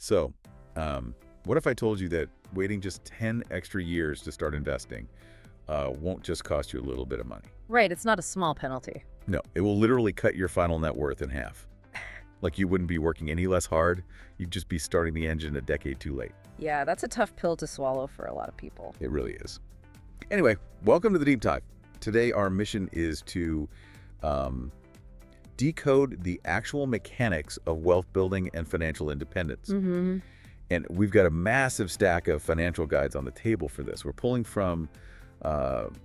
So, what if I told you that waiting just 10 extra years to start investing won't just cost you a little bit of money? Right, it's not a small penalty. No, it will literally cut your final net worth in half. Like you wouldn't be working any less hard, you'd just be starting the engine a decade too late. Yeah, that's a tough pill to swallow for a lot of people. It really is. Anyway, welcome to the Deep Dive. Today our mission is to decode the actual mechanics of wealth building and financial independence. Mm-hmm. And we've got a massive stack of financial guides on the table for this. We're pulling from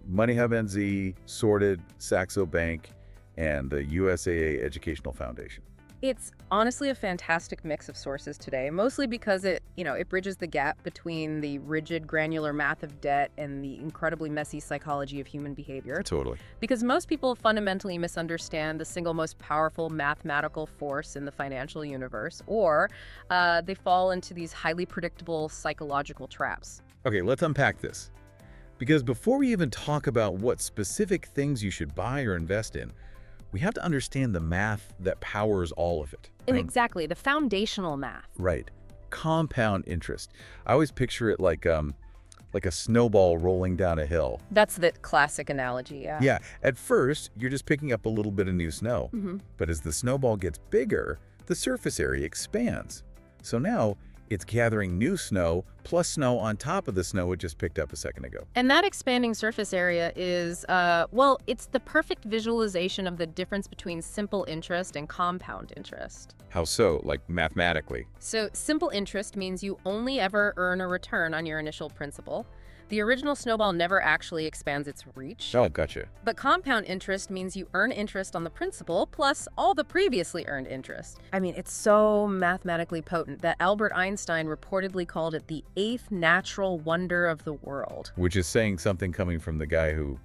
Money Hub NZ, Sorted, Saxo Bank, and the USAA Educational Foundation. It's honestly a fantastic mix of sources today, mostly because it bridges the gap between the rigid, granular math of debt and the incredibly messy psychology of human behavior. Totally. Because most people fundamentally misunderstand the single most powerful mathematical force in the financial universe, or they fall into these highly predictable psychological traps. Okay, let's unpack this. Because before we even talk about what specific things you should buy or invest in, we have to understand the math that powers all of it. And exactly, the foundational math. Right. Compound interest. I always picture it like a snowball rolling down a hill. That's the classic analogy, yeah. Yeah. At first, you're just picking up a little bit of new snow. Mm-hmm. But as the snowball gets bigger, the surface area expands. So now it's gathering new snow plus snow on top of the snow it just picked up a second ago. And that expanding surface area is, it's the perfect visualization of the difference between simple interest and compound interest. How so? Like mathematically? So simple interest means you only ever earn a return on your initial principal. The original snowball never actually expands its reach. Oh, gotcha. But compound interest means you earn interest on the principal plus all the previously earned interest. I mean, it's so mathematically potent that Albert Einstein reportedly called it the eighth natural wonder of the world. Which is saying something coming from the guy who,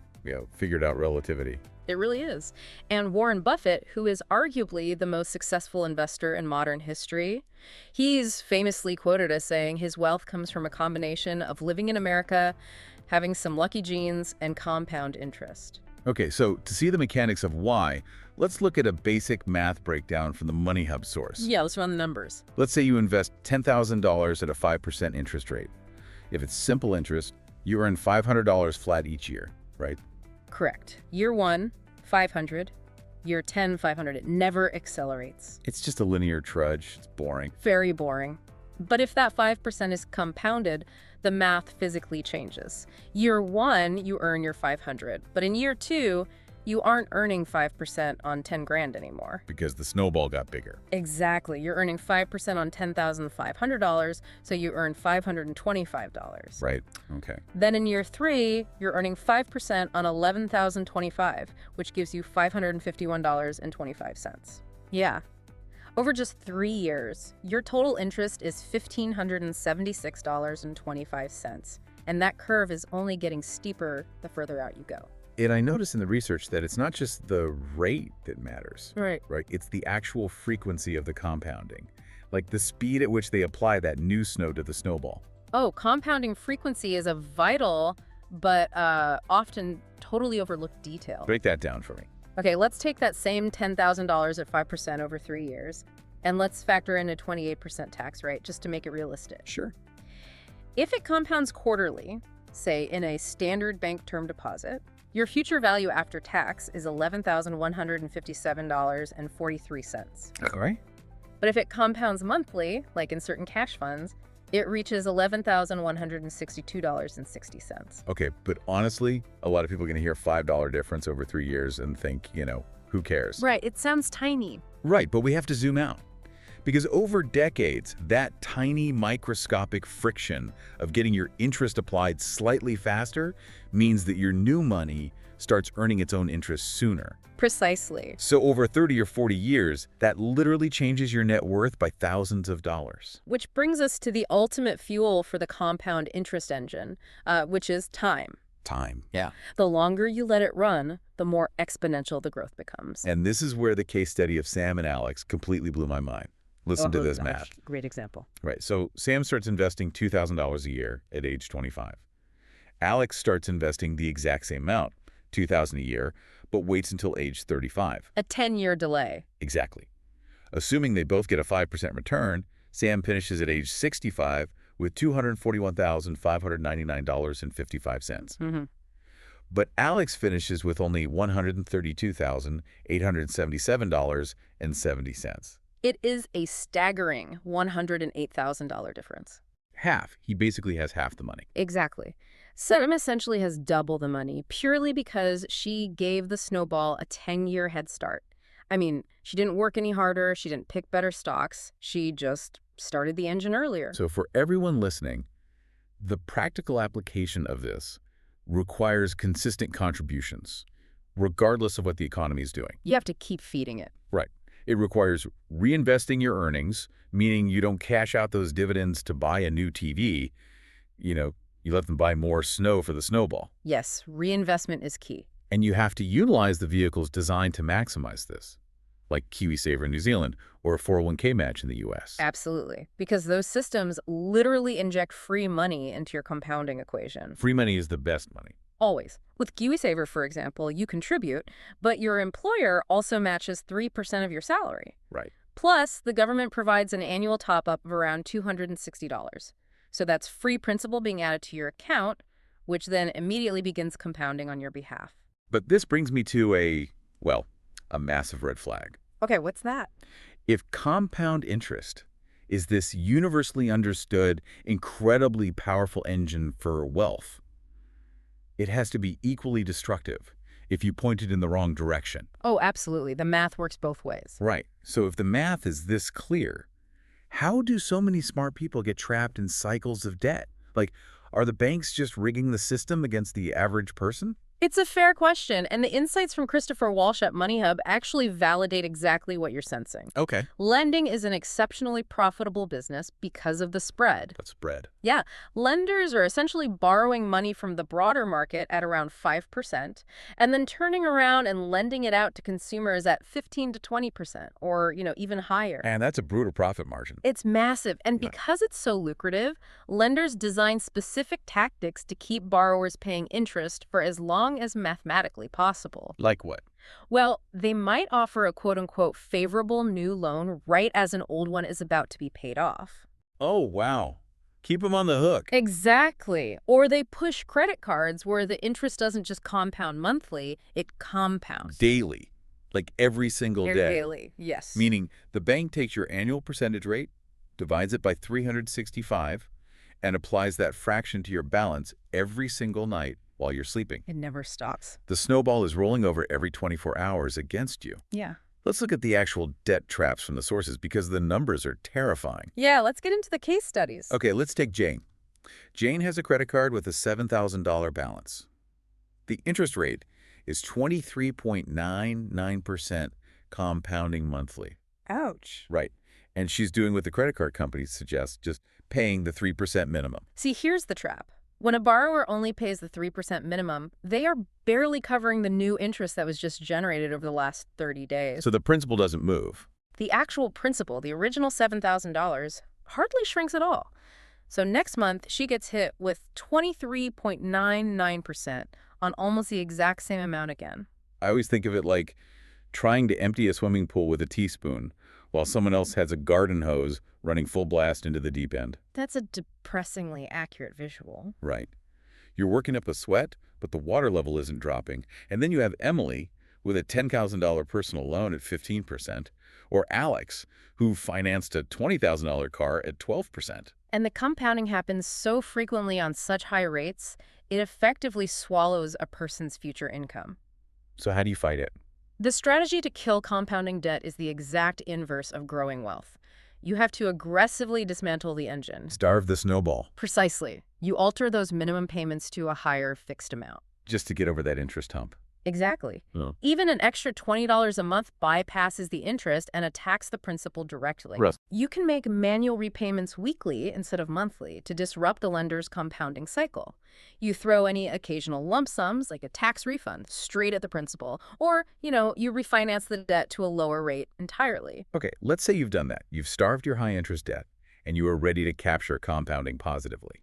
figured out relativity. It really is. And Warren Buffett, who is arguably the most successful investor in modern history, he's famously quoted as saying his wealth comes from a combination of living in America, having some lucky genes, and compound interest. Okay, so to see the mechanics of why, let's look at a basic math breakdown from the Money Hub source. Yeah, let's run the numbers. Let's say you invest $10,000 at a 5% interest rate. If it's simple interest, you earn $500 flat each year, right? Correct. Year 1, 500. Year 10, 500. It never accelerates. It's just a linear trudge. It's boring. Very boring. But if that 5% is compounded, the math physically changes. Year 1, you earn your 500. But in year 2, you aren't earning 5% on 10 grand anymore. Because the snowball got bigger. Exactly. You're earning 5% on $10,500, so you earn $525. Right. Okay. Then in year 3, you're earning 5% on $11,025, which gives you $551.25. Yeah. Over just 3 years, your total interest is $1,576.25, and that curve is only getting steeper the further out you go. And I noticed in the research that it's not just the rate that matters. Right. It's the actual frequency of the compounding. Like the speed at which they apply that new snow to the snowball. Oh, compounding frequency is a vital, but often totally overlooked detail. Break that down for me. Okay, let's take that same $10,000 at 5% over 3 years, and let's factor in a 28% tax rate just to make it realistic. Sure. If it compounds quarterly, say in a standard bank term deposit, your future value after tax is $11,157.43. All right. But if it compounds monthly, like in certain cash funds, it reaches $11,162.60. Okay, but honestly, a lot of people are going to hear $5 difference over 3 years and think, who cares? Right, it sounds tiny. Right, but we have to zoom out. Because over decades, that tiny microscopic friction of getting your interest applied slightly faster means that your new money starts earning its own interest sooner. Precisely. So over 30 or 40 years, that literally changes your net worth by thousands of dollars. Which brings us to the ultimate fuel for the compound interest engine, which is time. Time, yeah. The longer you let it run, the more exponential the growth becomes. And this is where the case study of Sam and Alex completely blew my mind. Listen to this math. Great example. Right. So Sam starts investing $2,000 a year at age 25. Alex starts investing the exact same amount, $2,000 a year, but waits until age 35. A 10-year delay. Exactly. Assuming they both get a 5% return, Sam finishes at age 65 with $241,599.55. But Alex finishes with only $132,877.70. It is a staggering $108,000 difference. Half. He basically has half the money. Exactly. Sam essentially has double the money purely because she gave the snowball a 10-year head start. I mean, she didn't work any harder, she didn't pick better stocks, she just started the engine earlier. So for everyone listening, the practical application of this requires consistent contributions, regardless of what the economy is doing. You have to keep feeding it. Right. It requires reinvesting your earnings, meaning you don't cash out those dividends to buy a new TV. You let them buy more snow for the snowball. Yes, reinvestment is key. And you have to utilize the vehicles designed to maximize this, like KiwiSaver in New Zealand or a 401k match in the U.S. Absolutely. Because those systems literally inject free money into your compounding equation. Free money is the best money. Always. With KiwiSaver, for example, you contribute, but your employer also matches 3% of your salary. Right. Plus, the government provides an annual top-up of around $260. So that's free principal being added to your account, which then immediately begins compounding on your behalf. But this brings me to a massive red flag. Okay, what's that? If compound interest is this universally understood, incredibly powerful engine for wealth, it has to be equally destructive if you point it in the wrong direction. Oh, absolutely. The math works both ways. Right. So if the math is this clear, how do so many smart people get trapped in cycles of debt? Like, are the banks just rigging the system against the average person? It's a fair question, and the insights from Christopher Walsh at Money Hub actually validate exactly what you're sensing. Okay. Lending is an exceptionally profitable business because of the spread. The spread. Yeah, lenders are essentially borrowing money from the broader market at around 5% and then turning around and lending it out to consumers at 15 to 20% or, even higher. And that's a brutal profit margin. It's massive, and because it's so lucrative, lenders design specific tactics to keep borrowers paying interest for as long as mathematically possible. Like what? Well, they might offer a quote-unquote favorable new loan right as an old one is about to be paid off. Oh, wow. Keep them on the hook. Exactly. Or they push credit cards where the interest doesn't just compound monthly, it compounds. Daily. Like every single day. Daily, yes. Meaning the bank takes your annual percentage rate, divides it by 365, and applies that fraction to your balance every single night while you're sleeping. It never stops. The snowball is rolling over every 24 hours against you. Yeah. Let's look at the actual debt traps from the sources because the numbers are terrifying. Yeah, let's get into the case studies. Okay, let's take Jane. Jane has a credit card with a $7,000 balance. The interest rate is 23.99% compounding monthly. Ouch. Right. And she's doing what the credit card companies suggest, just paying the 3% minimum. See, here's the trap. When a borrower only pays the 3% minimum, they are barely covering the new interest that was just generated over the last 30 days. So the principal doesn't move. The actual principal, the original $7,000, hardly shrinks at all. So next month, she gets hit with 23.99% on almost the exact same amount again. I always think of it like trying to empty a swimming pool with a teaspoon while someone else has a garden hose running full blast into the deep end. That's a depressingly accurate visual. Right. You're working up a sweat, but the water level isn't dropping. And then you have Emily with a $10,000 personal loan at 15%, or Alex, who financed a $20,000 car at 12%. And the compounding happens so frequently on such high rates, it effectively swallows a person's future income. So how do you fight it? The strategy to kill compounding debt is the exact inverse of growing wealth. You have to aggressively dismantle the engine. Starve the snowball. Precisely. You alter those minimum payments to a higher fixed amount. Just to get over that interest hump. Exactly. Oh. Even an extra $20 a month bypasses the interest and attacks the principal directly. You can make manual repayments weekly instead of monthly to disrupt a lender's compounding cycle. You throw any occasional lump sums, like a tax refund, straight at the principal, or, you refinance the debt to a lower rate entirely. Okay, let's say you've done that. You've starved your high-interest debt, and you are ready to capture compounding positively.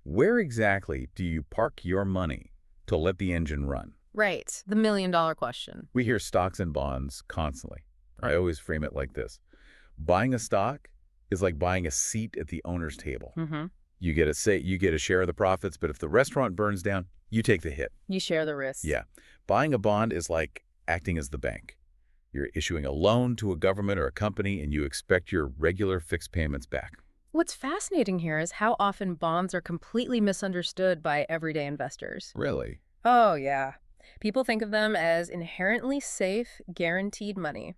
Where exactly do you park your money to let the engine run? Right, the million-dollar question. We hear stocks and bonds constantly. I always frame it like this. Buying a stock is like buying a seat at the owner's table. Mm-hmm. You get a share of the profits, but if the restaurant burns down, you take the hit. You share the risk. Yeah. Buying a bond is like acting as the bank. You're issuing a loan to a government or a company, and you expect your regular fixed payments back. What's fascinating here is how often bonds are completely misunderstood by everyday investors. Really? Oh, yeah. People think of them as inherently safe, guaranteed money.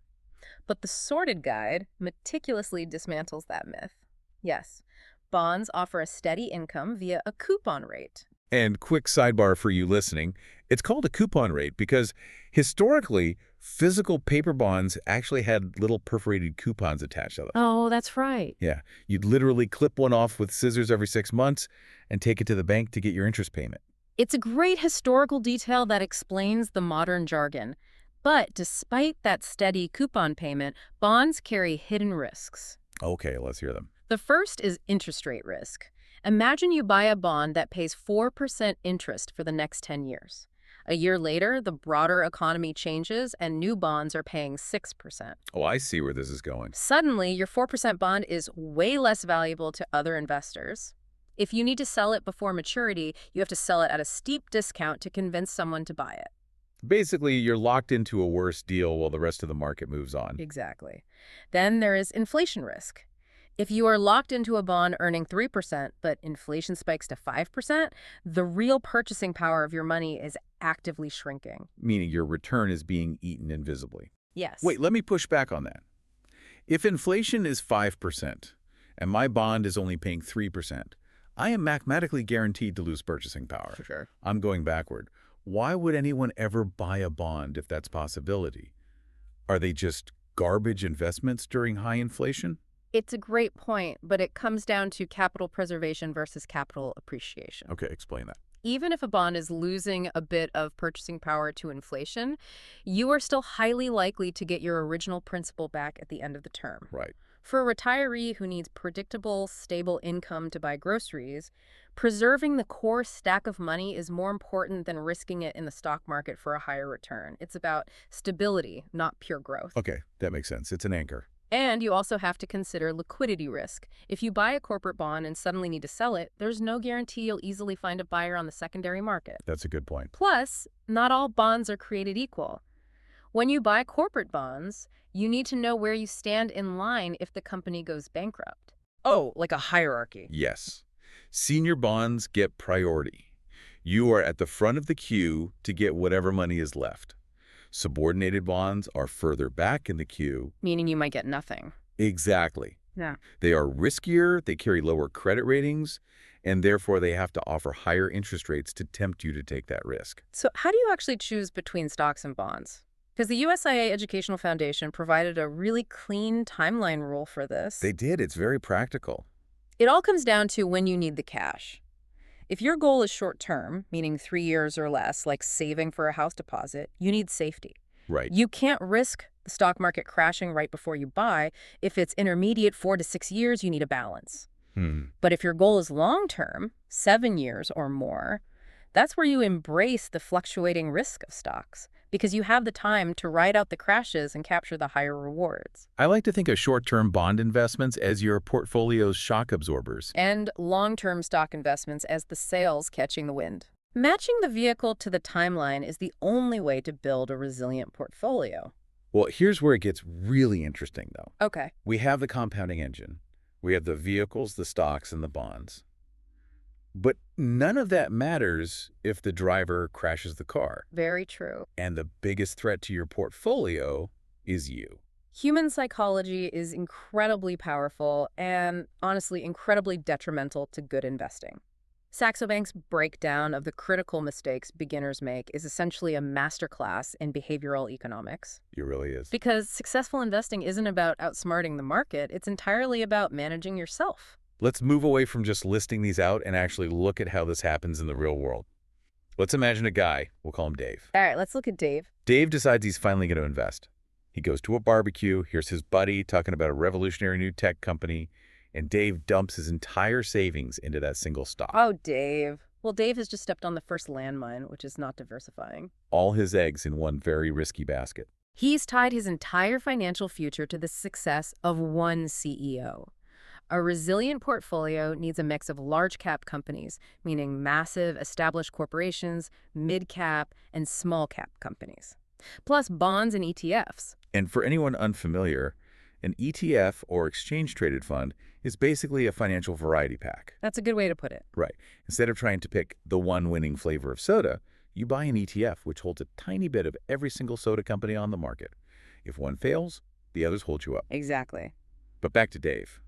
But the Sorted Guide meticulously dismantles that myth. Yes, bonds offer a steady income via a coupon rate. And quick sidebar for you listening, it's called a coupon rate because historically, physical paper bonds actually had little perforated coupons attached to them. Oh, that's right. Yeah, you'd literally clip one off with scissors every 6 months and take it to the bank to get your interest payment. It's a great historical detail that explains the modern jargon. But despite that steady coupon payment, bonds carry hidden risks. Okay, let's hear them. The first is interest rate risk. Imagine you buy a bond that pays 4% interest for the next 10 years. A year later, the broader economy changes and new bonds are paying 6%. Oh, I see where this is going. Suddenly, your 4% bond is way less valuable to other investors. If you need to sell it before maturity, you have to sell it at a steep discount to convince someone to buy it. Basically, you're locked into a worse deal while the rest of the market moves on. Exactly. Then there is inflation risk. If you are locked into a bond earning 3%, but inflation spikes to 5%, the real purchasing power of your money is actively shrinking. Meaning your return is being eaten invisibly. Yes. Wait, let me push back on that. If inflation is 5% and my bond is only paying 3%, I am mathematically guaranteed to lose purchasing power. For sure. I'm going backward. Why would anyone ever buy a bond if that's a possibility? Are they just garbage investments during high inflation? It's a great point, but it comes down to capital preservation versus capital appreciation. Okay, explain that. Even if a bond is losing a bit of purchasing power to inflation, you are still highly likely to get your original principal back at the end of the term. Right. For a retiree who needs predictable, stable income to buy groceries, preserving the core stack of money is more important than risking it in the stock market for a higher return. It's about stability, not pure growth. Okay, that makes sense. It's an anchor. And you also have to consider liquidity risk. If you buy a corporate bond and suddenly need to sell it, there's no guarantee you'll easily find a buyer on the secondary market. That's a good point. Plus, not all bonds are created equal. When you buy corporate bonds, you need to know where you stand in line if the company goes bankrupt. Oh, like a hierarchy. Yes. Senior bonds get priority. You are at the front of the queue to get whatever money is left. Subordinated bonds are further back in the queue. Meaning you might get nothing. Exactly. Yeah. They are riskier, they carry lower credit ratings, and therefore they have to offer higher interest rates to tempt you to take that risk. So how do you actually choose between stocks and bonds? Because the USIA Educational Foundation provided a really clean timeline rule for this. They did. It's very practical. It all comes down to when you need the cash. If your goal is short-term, meaning 3 years or less, like saving for a house deposit, you need safety. Right. You can't risk the stock market crashing right before you buy. If it's intermediate, 4 to 6 years, you need a balance. But if your goal is long-term, 7 years or more, that's where you embrace the fluctuating risk of stocks, because you have the time to ride out the crashes and capture the higher rewards. I like to think of short-term bond investments as your portfolio's shock absorbers. And long-term stock investments as the sails catching the wind. Matching the vehicle to the timeline is the only way to build a resilient portfolio. Well, here's where it gets really interesting, though. Okay. We have the compounding engine. We have the vehicles, the stocks, and the bonds. But none of that matters if the driver crashes the car. Very true. And the biggest threat to your portfolio is you. Human psychology is incredibly powerful and, honestly, incredibly detrimental to good investing. Saxo Bank's breakdown of the critical mistakes beginners make is essentially a masterclass in behavioral economics. It really is. Because successful investing isn't about outsmarting the market, it's entirely about managing yourself. Let's move away from just listing these out and actually look at how this happens in the real world. Let's imagine a guy. We'll call him Dave. All right, let's look at Dave. Dave decides he's finally going to invest. He goes to a barbecue. Here's his buddy talking about a revolutionary new tech company. And Dave dumps his entire savings into that single stock. Oh, Dave. Well, Dave has just stepped on the first landmine, which is not diversifying. All his eggs in one very risky basket. He's tied his entire financial future to the success of one CEO. A resilient portfolio needs a mix of large-cap companies, meaning massive, established corporations, mid-cap, and small-cap companies, plus bonds and ETFs. And for anyone unfamiliar, an ETF, or exchange-traded fund, is basically a financial variety pack. That's a good way to put it. Right. Instead of trying to pick the one winning flavor of soda, you buy an ETF, which holds a tiny bit of every single soda company on the market. If one fails, the others hold you up. Exactly. But back to Dave.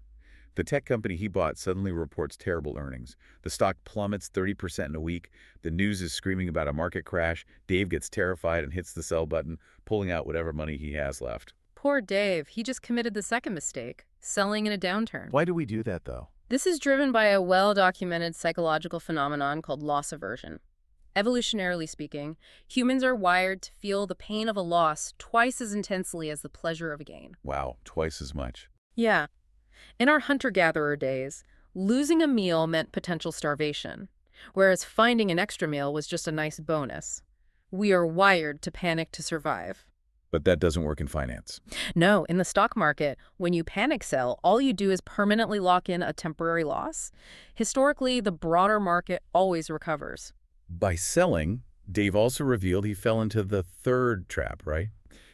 The tech company he bought suddenly reports terrible earnings. The stock plummets 30% in a week. The news is screaming about a market crash. Dave gets terrified and hits the sell button, pulling out whatever money he has left. Poor Dave. He just committed the second mistake, selling in a downturn. Why do we do that, though? This is driven by a well-documented psychological phenomenon called loss aversion. Evolutionarily speaking, humans are wired to feel the pain of a loss twice as intensely as the pleasure of a gain. Wow, twice as much. Yeah. In our hunter-gatherer days, losing a meal meant potential starvation, whereas finding an extra meal was just a nice bonus. We are wired to panic to survive. But that doesn't work in finance. No, in the stock market, when you panic sell, all you do is permanently lock in a temporary loss. Historically, the broader market always recovers. By selling, Dave also revealed he fell into the third trap, right?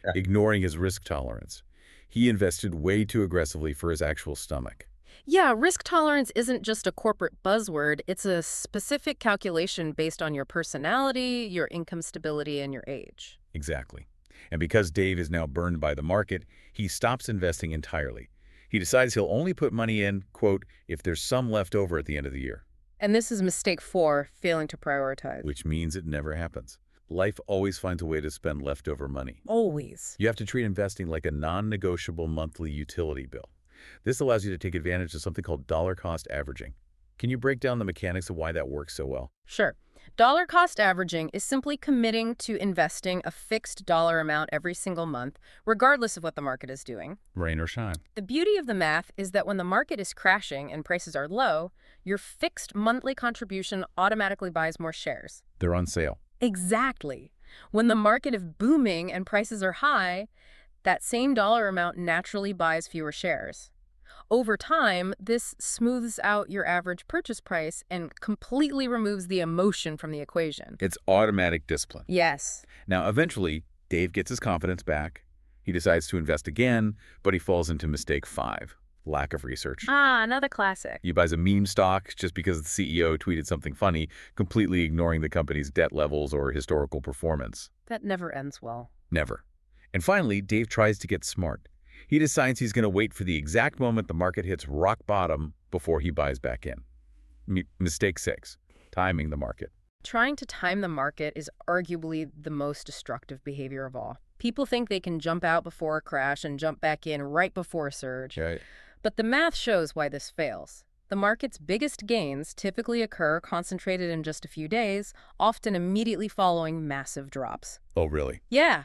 Yeah. Ignoring his risk tolerance. He invested way too aggressively for his actual stomach. Yeah, risk tolerance isn't just a corporate buzzword. It's a specific calculation based on your personality, your income stability, and your age. Exactly. And because Dave is now burned by the market, he stops investing entirely. He decides he'll only put money in, quote, if there's some left over at the end of the year. And this is mistake 4, failing to prioritize. Which means it never happens. Life always finds a way to spend leftover money. Always. You have to treat investing like a non-negotiable monthly utility bill. This allows you to take advantage of something called dollar cost averaging. Can you break down the mechanics of why that works so well? Sure. Dollar cost averaging is simply committing to investing a fixed dollar amount every single month, regardless of what the market is doing. Rain or shine. The beauty of the math is that when the market is crashing and prices are low, your fixed monthly contribution automatically buys more shares. They're on sale. Exactly. When the market is booming and prices are high, that same dollar amount naturally buys fewer shares. Over time, this smooths out your average purchase price and completely removes the emotion from the equation. It's automatic discipline. Yes. Now, eventually, Dave gets his confidence back. He decides to invest again, but he falls into mistake 5, lack of research. Ah, another classic. He buys a meme stock just because the CEO tweeted something funny, completely ignoring the company's debt levels or historical performance. That never ends well. Never. And finally, Dave tries to get smart. He decides he's going to wait for the exact moment the market hits rock bottom before he buys back in. Mistake 6, timing the market. Trying to time the market is arguably the most destructive behavior of all. People think they can jump out before a crash and jump back in right before a surge. Right. But the math shows why this fails. The market's biggest gains typically occur concentrated in just a few days, often immediately following massive drops. Oh, really? Yeah.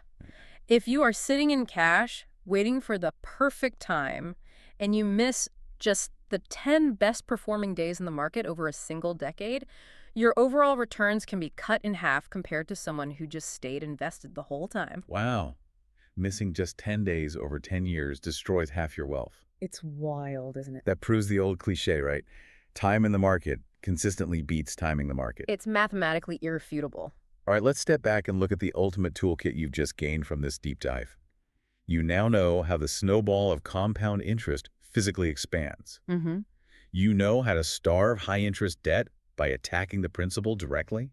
If you are sitting in cash, waiting for the perfect time, and you miss just the 10 best performing days in the market over a single decade, your overall returns can be cut in half compared to someone who just stayed invested the whole time. Wow. Missing just 10 days over 10 years destroys half your wealth. It's wild, isn't it? That proves the old cliche, right? Time in the market consistently beats timing the market. It's mathematically irrefutable. All right, let's step back and look at the ultimate toolkit you've just gained from this deep dive. You now know how the snowball of compound interest physically expands. Mm-hmm. You know how to starve high-interest debt by attacking the principal directly.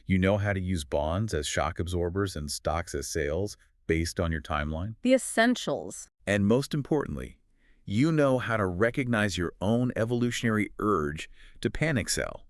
You know how to use bonds as shock absorbers and stocks as sales based on your timeline. The essentials. And most importantly, you know how to recognize your own evolutionary urge to panic sell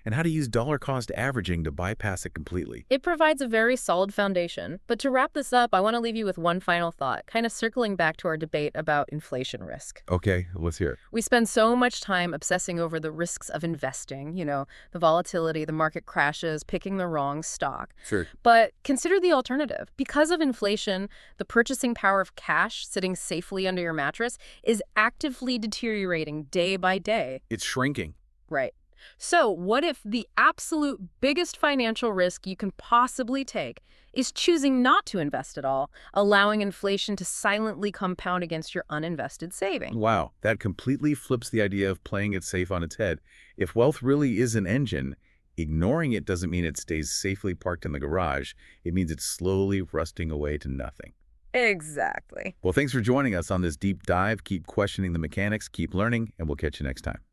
and how to use dollar cost averaging to bypass it completely. It provides a very solid foundation. But to wrap this up, I want to leave you with one final thought, kind of circling back to our debate about inflation risk. Okay, let's hear it. We spend so much time obsessing over the risks of investing, the volatility, the market crashes, picking the wrong stock. Sure. But consider the alternative. Because of inflation, the purchasing power of cash sitting safely under your mattress is actively deteriorating day by day. It's shrinking. Right. So, what if the absolute biggest financial risk you can possibly take is choosing not to invest at all, allowing inflation to silently compound against your uninvested savings? Wow, that completely flips the idea of playing it safe on its head. If wealth really is an engine, ignoring it doesn't mean it stays safely parked in the garage. It means it's slowly rusting away to nothing. Exactly. Well, thanks for joining us on this deep dive. Keep questioning the mechanics, keep learning, and we'll catch you next time.